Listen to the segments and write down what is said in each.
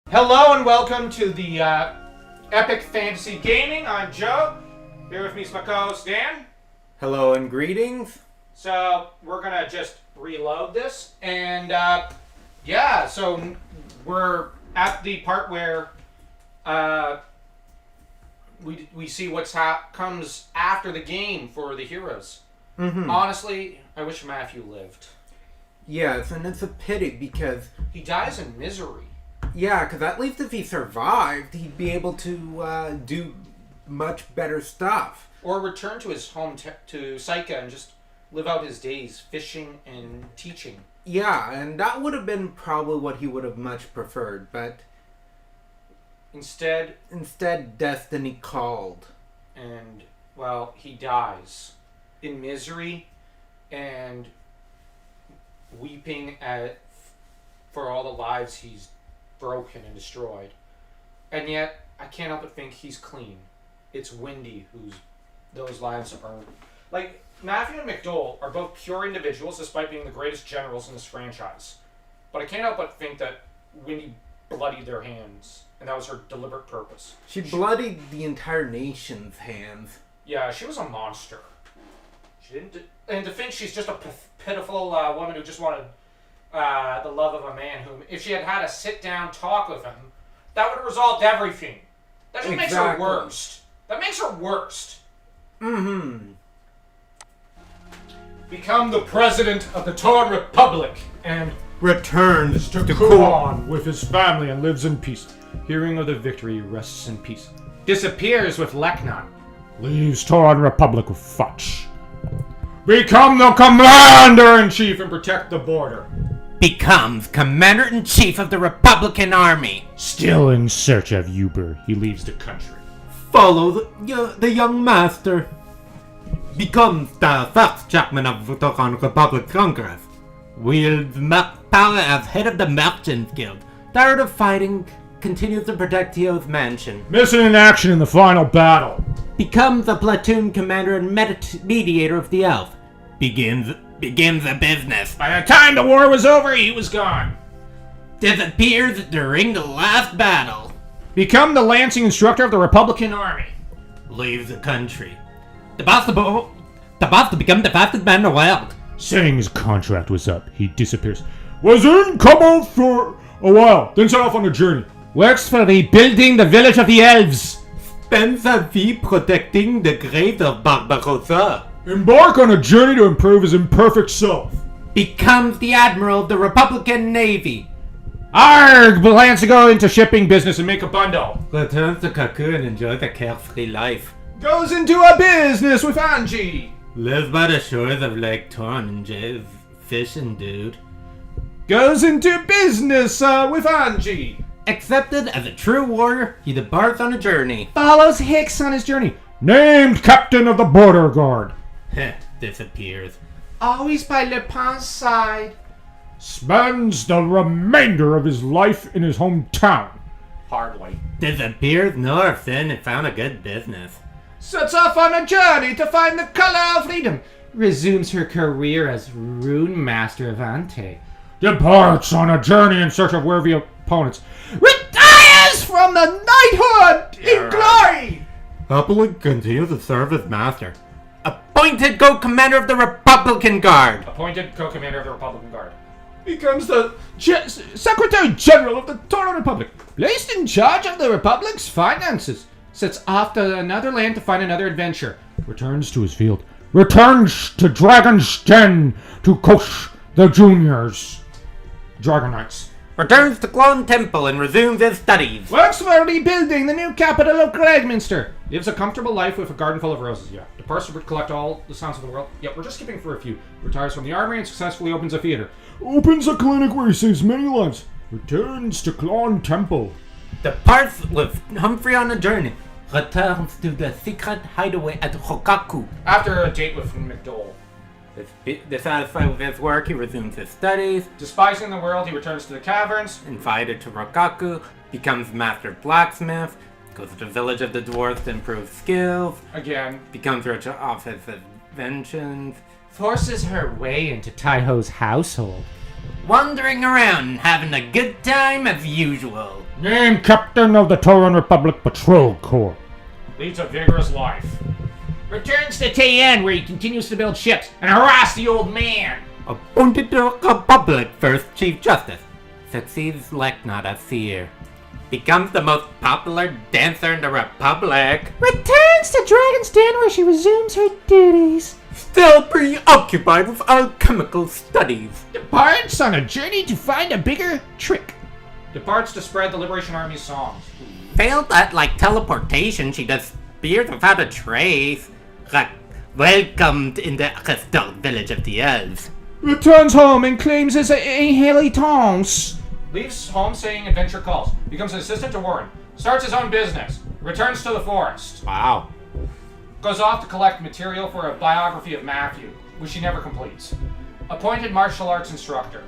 Hello and welcome to the Epic Fantasy Gaming. I'm Joe. Here with me is my co-host Dan. Hello and greetings. So we're gonna just reload this, and so we're at the part where we see what's comes after the game for the heroes. Mm-hmm. Honestly, I wish Matthew lived. Yes, and it's a pity because he dies in misery. Yeah, because at least if he survived, he'd be able to do much better stuff. Or return to his home to Suikoden and just live out his days fishing and teaching. Yeah, and that would have been probably what he would have much preferred, but Instead, destiny called. And, well, he dies in misery and weeping for all the lives he's broken and destroyed. And yet, I can't help but think he's clean. It's Wendy whose those lives are... Like, Matthew and McDowell are both pure individuals despite being the greatest generals in this franchise. But I can't help but think that Wendy bloodied their hands, and that was her deliberate purpose. She bloodied the entire nation's hands. Yeah, she was a monster. She didn't... And to think she's just a pitiful woman who just wanted the love of a man whom, if she had had a sit-down talk with him, that would have resolved everything. That just makes her worst. That makes her worst. Mm-hmm. Become the president of the Torn Republic and returns to Kuon with his family and lives in peace. Hearing of the victory, rests in peace. Disappears with Leknon. Leaves Torn Republic with Futch. Become the commander-in-chief and protect the border. Becomes commander-in-chief of the Republican Army. Still in search of Uber, he leaves the country. Follow the young master. Becomes the first chairman of the Torn Republic Congress. Wields power as head of the Merchants Guild. Tired of fighting, continues to protect Teo's mansion. Missing in action in the final battle. Becomes a platoon commander and mediator of the Elf. Begins a business. By the time the war was over, he was gone. Disappears during the last battle. Become the lancing instructor of the Republican Army. Leaves the country. The boss to become the fastest man in the world. Saying his contract was up, he disappears. Was in Cabo for a while, then set off on a journey. Works for rebuilding the village of the elves. Spends a vie protecting the grave of Barbarossa. Embark on a journey to improve his imperfect self. Becomes the admiral of the Republican Navy. Arg! Plans to go into shipping business and make a bundle. Returns to Kaku and enjoys a carefree life. Goes into a business with Angie. Lives by the shores of Lake Torn and enjoys fishing, dude. Goes into business with Angie. Accepted as a true warrior, he departs on a journey. Follows Hicks on his journey. Named captain of the border guard. Disappears. Always by Lupin's side. Spends the remainder of his life in his hometown. Hardly. Disappears north then and found a good business. Sets off on a journey to find the color of freedom. Resumes her career as Rune Master of Ante. Departs on a journey in search of worthy opponents. Retires from the knighthood in glory. Happily continues to serve his master. Appointed co-commander of the Republican Guard. Appointed co-commander of the Republican Guard. Becomes the Secretary General of the Torn Republic. Placed in charge of the Republic's finances. Sets off to another land to find another adventure. Returns to his field. Returns to Dragon's Den to coach the juniors. Dragon Knights. Returns to Clone Temple and resumes his studies. Works for rebuilding the new capital of Cragminster. Lives a comfortable life with a garden full of roses. Yeah. Departs to collect all the sounds of the world. Yeah, we're just skipping for a few. Retires from the army and successfully opens a theater. Opens a clinic where he saves many lives. Returns to Clone Temple. Departs with Humphrey on a journey. Returns to the secret hideaway at Hokaku. After a date with McDowell. Dissatisfied with his work, he resumes his studies. Despising the world, he returns to the caverns. Invited to Rokaku, becomes master blacksmith. Goes to the village of the dwarves to improve skills. Again. Becomes rich off his inventions. Forces her way into Taiho's household. wandering around and having a good time as usual. Named Captain of the Tauran Republic Patrol Corps. Leads a vigorous life. Returns to Tien, where he continues to build ships and harass the old man. Appointed to Republic First Chief Justice. Succeeds Leknot as seer. Becomes the most popular dancer in the Republic. Returns to Dragon's Den, where she resumes her duties. Still preoccupied with alchemical studies. Departs on a journey to find a bigger trick. Departs to spread the Liberation Army's songs. Failed at teleportation, she disappeared without a trace. Welcomed in the crystal village of the elves. Returns home and claims his inheritance. Leaves home saying adventure calls. Becomes an assistant to Warren. Starts his own business. Returns to the forest. Wow. Goes off to collect material for a biography of Matthew, which he never completes. Appointed martial arts instructor.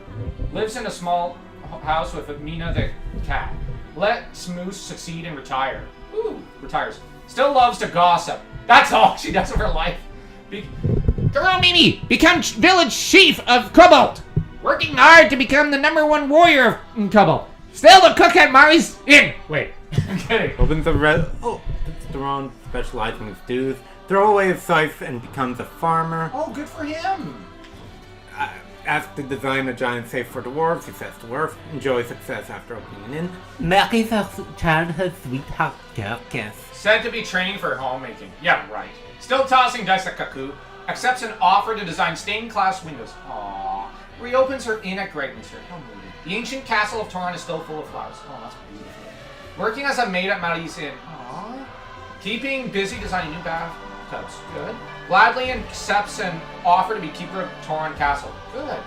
Lives in a small house with Mina the cat. Lets Moose succeed and retire. Ooh, retires. Still loves to gossip. That's all she does with her life. Girl Mimi becomes village chief of Cobalt. Working hard to become the #1 warrior in Cobalt. Still the cook at Mari's Inn. Wait, I'm kidding. Opens a restaurant specializing in stews. Throw away his scythe and becomes a farmer. Oh, good for him. Asked to design a giant safe for the dwarves. He says dwarf. Enjoy success after opening an inn. Marries her childhood sweetheart Kirkus. Said to be training for homemaking. Yeah, right. Still tossing dice at Kaku. Accepts an offer to design stained glass windows. Aww. Reopens her inn at Greatminster. How moody. The ancient castle of Toron is still full of flowers. Oh, that's beautiful. Working as a maid at Maurice Inn. Aww. Keeping busy designing new bathtubs. Good. Gladly accepts an offer to be keeper of Toron Castle. Good.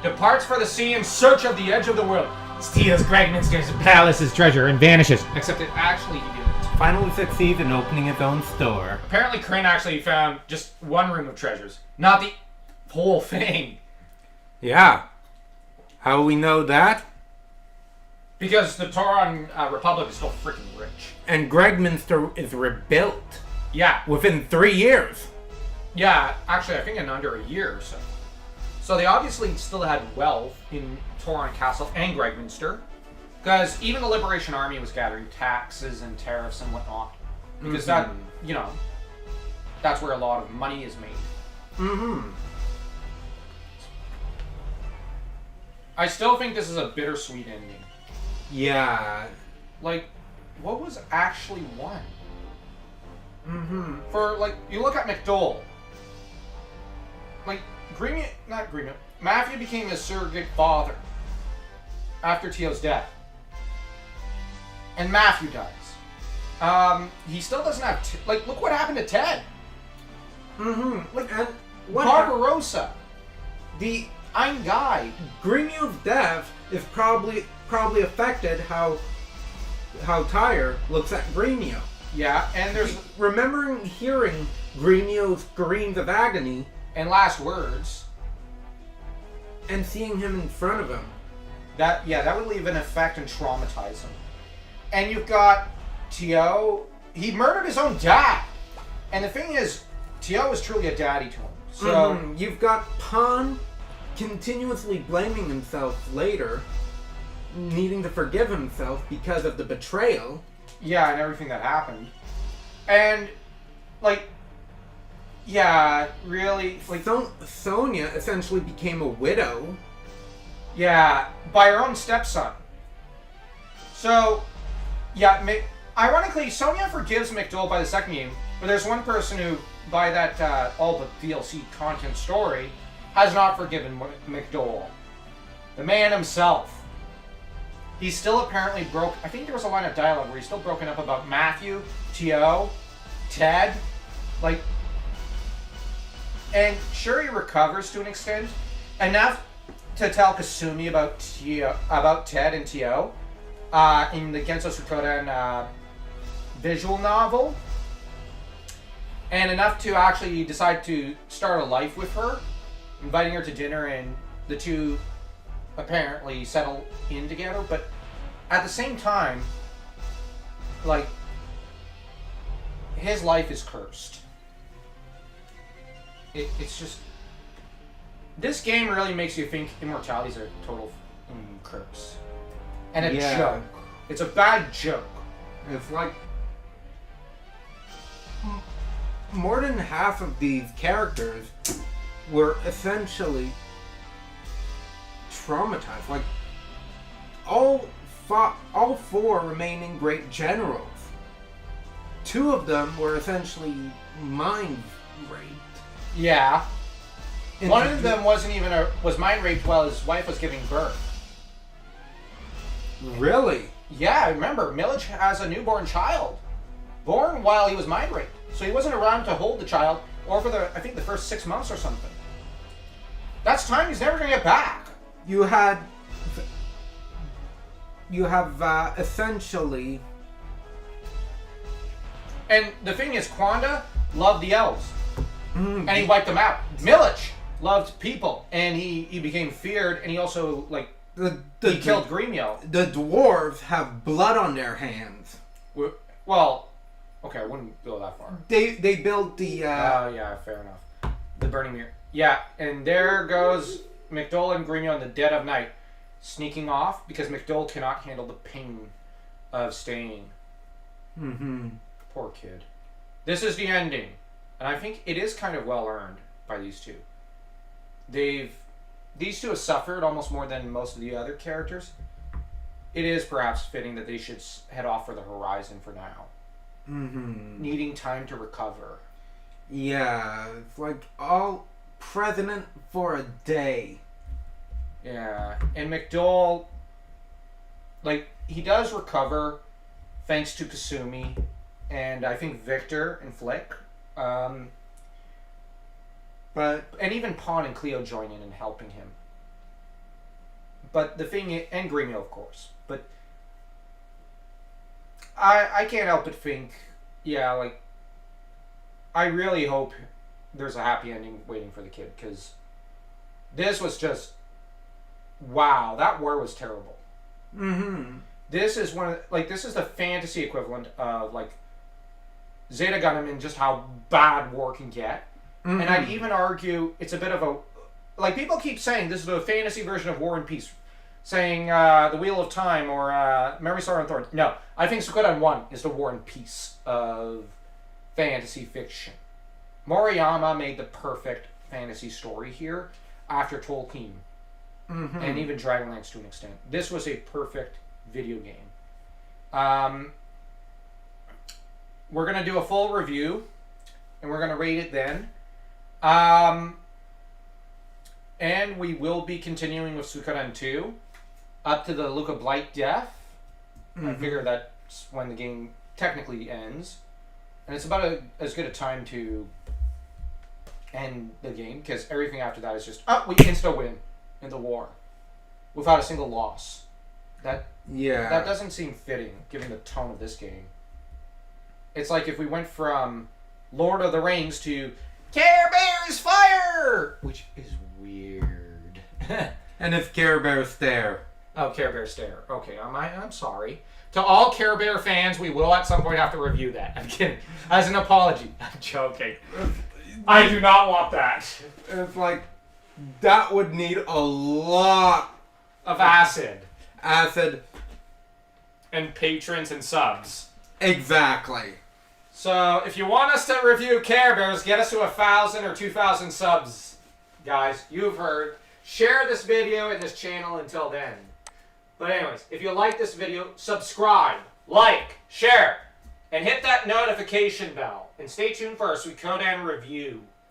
Departs for the sea in search of the edge of the world. Steals Gregminster's palace's treasure and vanishes. Except it actually he didn't. Finally succeeds in opening his own store. Apparently Crane actually found just one room of treasures. Not the whole thing. Yeah. How do we know that? Because the Toron Republic is still freaking rich. And Gregminster is rebuilt Yeah. within 3 years. Yeah, actually I think in under a year or so. So they obviously still had wealth in Toron Castle and Gregminster. Because even the Liberation Army was gathering taxes and tariffs and whatnot. Because that, you know, that's where a lot of money is made. Mm-hmm. I still think this is a bittersweet ending. Yeah. Like, what was actually won? Mm-hmm. For, like, you look at McDowell. Like, Matthew became his surrogate father after Tio's death. And Matthew dies. He still doesn't have... like, look what happened to Ted. Mm-hmm. Like, and what Barbarossa. the Ein Guy. Gremio's death is probably affected how Tyre looks at Gremio. Yeah, and there's... Remembering hearing Gremio's screams of agony and last words. and seeing him in front of him. That would leave an effect and traumatize him. And you've got Tio. He murdered his own dad. And the thing is, Tio was truly a daddy to him. So You've got Pan continuously blaming himself later, needing to forgive himself because of the betrayal. yeah, and everything that happened. And like, yeah, really, like, Sonia essentially became a widow. yeah, by her own stepson. So, yeah, ironically, Sonia forgives McDowell by the second game, but there's one person who, by that all the DLC content story, has not forgiven McDowell. The man himself. He's still apparently broke. I think there was a line of dialogue where he's still broken up about Matthew, Tio, Ted, like. And sure, he recovers to an extent, enough to tell Kasumi about Ted and Tio, in the Genso Suikoden visual novel, and enough to actually decide to start a life with her, inviting her to dinner, and the two apparently settle in together. But at the same time, like, his life is cursed. It's just This game really makes you think immortality is a total curse. And a Yeah. joke. It's a bad joke. It's like more than half of these characters were essentially traumatized. Like all four remaining great generals. Two of them were essentially mind raped. Yeah. And One of them was mind raped while his wife was giving birth. Really? Yeah, remember, Milich has a newborn child. Born while he was mind raped. So he wasn't around to hold the child, or for the first 6 months or something. That's time he's never gonna get back. You have essentially. And the thing is, Kwanda loved the elves. Mm, And he wiped them out. Milich loved people, and he became feared, and he also, he killed Gremio. The dwarves have blood on their hands. Well, okay, I wouldn't go that far. They built the. Yeah, fair enough. The Burning Mirror. Yeah, and there goes McDole and Gremio in the dead of night, sneaking off because McDole cannot handle the pain of staying. Mm-hmm. Poor kid. This is the ending, and I think it is kind of well earned by these two. These two have suffered almost more than most of the other characters. It is perhaps fitting that they should head off for the horizon for now. Mm-hmm. Needing time to recover. Yeah, it's like all president for a day. Yeah, and McDole, he does recover thanks to Kasumi, and I think Victor and Flick, But and even Pawn and Cleo join in helping him. But the thing is, and Gremio, of course, but I can't help but think, I really hope there's a happy ending waiting for the kid, because this was just, wow, that war was terrible. mm-hmm. This is this is the fantasy equivalent of Zeta Gundam and just how bad war can get. Mm-hmm. And I'd even argue it's a bit of a, people keep saying this is the fantasy version of War and Peace, saying the Wheel of Time or Memory, Sorrow and Thorn. No, I think Suikoden 1 is the War and Peace of fantasy fiction. Moriyama made the perfect fantasy story here after Tolkien. Mm-hmm. And even Dragonlance to an extent. This was a perfect video game. We're going to do a full review, and we're going to rate it then. And we will be continuing with Suikoden 2 up to the Luca Blight death. Mm-hmm. I figure that's when the game technically ends. And it's about as good a time to end the game, because everything after that is just, we insta-win in the war without a single loss. That doesn't seem fitting, given the tone of this game. It's like if we went from Lord of the Rings to Care Bears Fire, which is weird. And if Care Bears stare. Oh, Care Bear Stare. Okay, I'm sorry. To all Care Bear fans, we will at some point have to review that. I'm kidding. As an apology. I'm joking. I do not want that. It's like that would need a lot Of acid. acid. And patrons and subs. Exactly. So, if you want us to review Care Bears, get us to 1,000 or 2,000 subs. Guys, you've heard. Share this video and this channel until then. But anyways, if you like this video, subscribe, like, share, and hit that notification bell. And stay tuned for our Suikoden review.